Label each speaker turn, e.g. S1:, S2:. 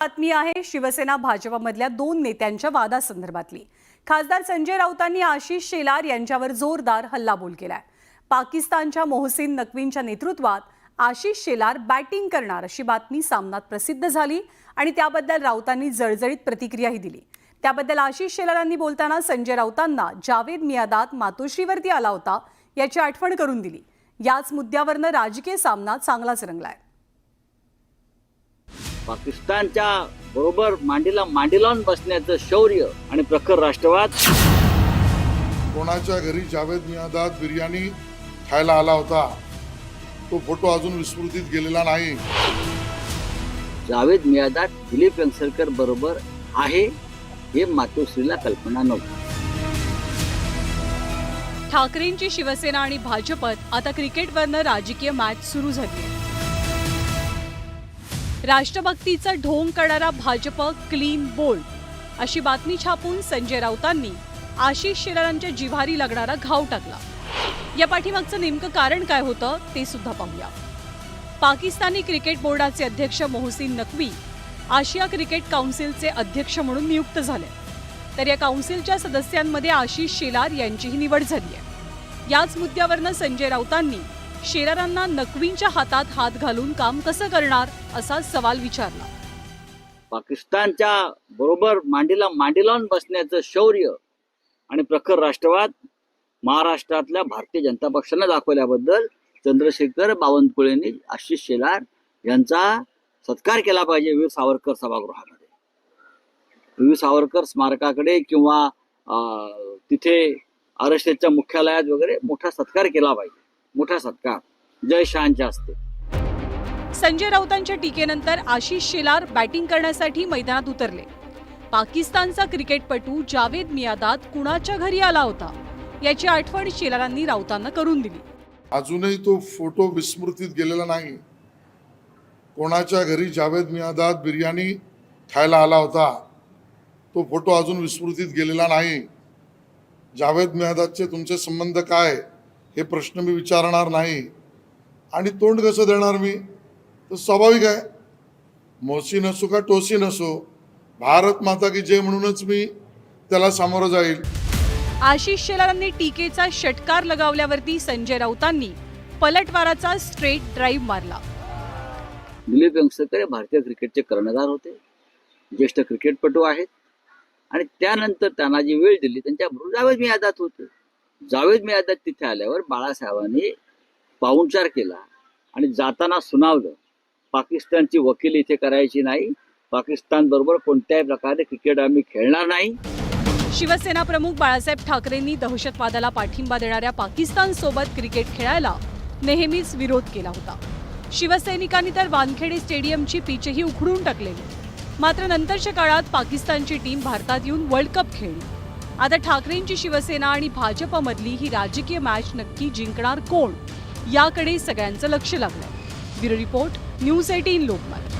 S1: बातमी आहे शिवसेना भाजपमधल्या दोन नेत्यांच्या वादासंदर्भातली। खासदार संजय राऊतांनी आशिष शेलार यांच्यावर जोरदार हल्लाबोल केलाय। पाकिस्तानच्या मोहसिन नक्वींच्या नेतृत्वात आशिष शेलार बॅटिंग करणार अशी बातमी सामनात प्रसिद्ध झाली आणि त्याबद्दल राऊतांनी जळजळीत प्रतिक्रियाही दिली। त्याबद्दल आशिष शेलारांनी बोलताना संजय राऊतांना जावेद मियादाद मातोश्रीवरती आला होता याची आठवण करून दिली। याच मुद्द्यावरनं राजकीय सामना चांगलाच रंगलाय।
S2: पाकिस्तानच्या बरोबर मांडीला मांडी लावून बसण्याचं शौर्य आणि प्रखर राष्ट्रवाद।
S3: कोणाच्या घरी जावेद मियादाद बिर्याणी खायला आला होता तो फोटो अजून विस्मृतीत गेलेला नाही।
S2: जावेद मियादाद दिलीप वेंगसरकर बरोबर आहे हे मातोश्रीला कल्पना नव्हती।
S1: ठाकरेंची शिवसेना आणि भाजपत आता क्रिकेटवरनं राजकीय मॅच सुरू झाली आहे। राष्ट्रभक्तीचा ढोंग करणारा भाजप क्लीन बोल्ड अशी बातमी छापून संजय राऊतांनी आशिष शेलारांच्या जिव्हारी लागणारा घाव टाकला। या पाठीमागचं नेमकं कारण काय होतं ते सुद्धा पाहूया। पाकिस्तानी क्रिकेट बोर्डाचे अध्यक्ष मोहसिन नक्वी आशिया क्रिकेट काउन्सिलचे अध्यक्ष म्हणून नियुक्त झाले, तर या काउन्सिलच्या सदस्यांमध्ये आशिष शेलार यांचीही निवड झाली आहे। याच मुद्द्यावरनं संजय राऊतांनी शेलारांना नक्वींच्या हातात हात घालून काम कसं करणार असा सवाल विचारला।
S2: पाकिस्तानच्या बरोबर मांडीला मांडी लावून बसण्याचं शौर्य आणि प्रखर राष्ट्रवाद महाराष्ट्रातल्या भारतीय जनता पक्षाने दाखवल्याबद्दल चंद्रशेखर बावनकुळेंनी आशिष शेलार यांचा सत्कार केला पाहिजे वीर सावरकर सभागृहामध्ये। वीर सावरकर स्मारकाकडे किंवा तिथे आरएसएसच्या मुख्यालयात वगैरे मोठा सत्कार केला पाहिजे, मोठा सत्कार जय शाहच्या हस्ते।
S1: संजय राऊतांच्या टीकेनंतर आशिष शेलार बॅटिंग करण्यासाठी मैदानात उतरले। पाकिस्तानचा क्रिकेटपटू जावेद मियादाद कुणाच्या घरी आला होता याची आठवण शेलारांनी राऊतांना करून दिली।
S3: अजूनही तो फोटो विस्मृतीत गेलेला नाही। कोणाच्या घरी जावेद मियादाद बिर्याणी खायला आला होता तो फोटो अजून विस्मृतीत गेलेला नाही। जावेद मियादादचे तुमचे संबंध काय हे प्रश्न मी विचारणार नाही आणि तोंड कसं देणार मी, तर स्वाभाविक आहे मोहसिन असो का टोसिन असो भारत माता की जय म्हणूनच मी त्याला सामोरं जाईल।
S1: आशिष शेलारांनी टीकेचा षटकार लगावल्यावरती संजय राऊतांनी पलटवाराचा स्ट्रेट ड्राईव्ह मारला।
S2: दिलीप वेंगसरकर हे भारतीय क्रिकेटचे कर्णधार होते, ज्येष्ठ क्रिकेटपटू आहेत आणि त्यानंतर त्यांना जी वेळ दिली त्यांच्याबरोबर जावेद मियादाद होते। जावेद मियादाद तिथे आल्यावर बाळासाहेबांनी पाहुणचार केला आणि जाताना सुनावलं पाकिस्तानची वकिली इथे करायची नाही, पाकिस्तान बरोबर कोणत्याही प्रकारे क्रिकेट आम्ही खेळणार नाही।
S1: शिवसेना प्रमुख बाळासाहेब ठाकरेंनी दहशतवादाला पाठिंबा देणाऱ्या पाकिस्तान सोबत क्रिकेट खेळायला नेहमीच विरोध केला होता। शिवसैनिकांनी तर वानखेडे स्टेडियमची पिचही उखडून टाकलेली। मात्र नंतरच्या काळात पाकिस्तानची टीम भारतात येऊन वर्ल्ड कप खेळली। आता ठाकरेंची शिवसेना आणि भाजपमधली ही राजकीय मॅच नक्की जिंकणार कोण याकडे सगळ्यांचं लक्ष लागलंय। Bureau report, news 18 Lokmat.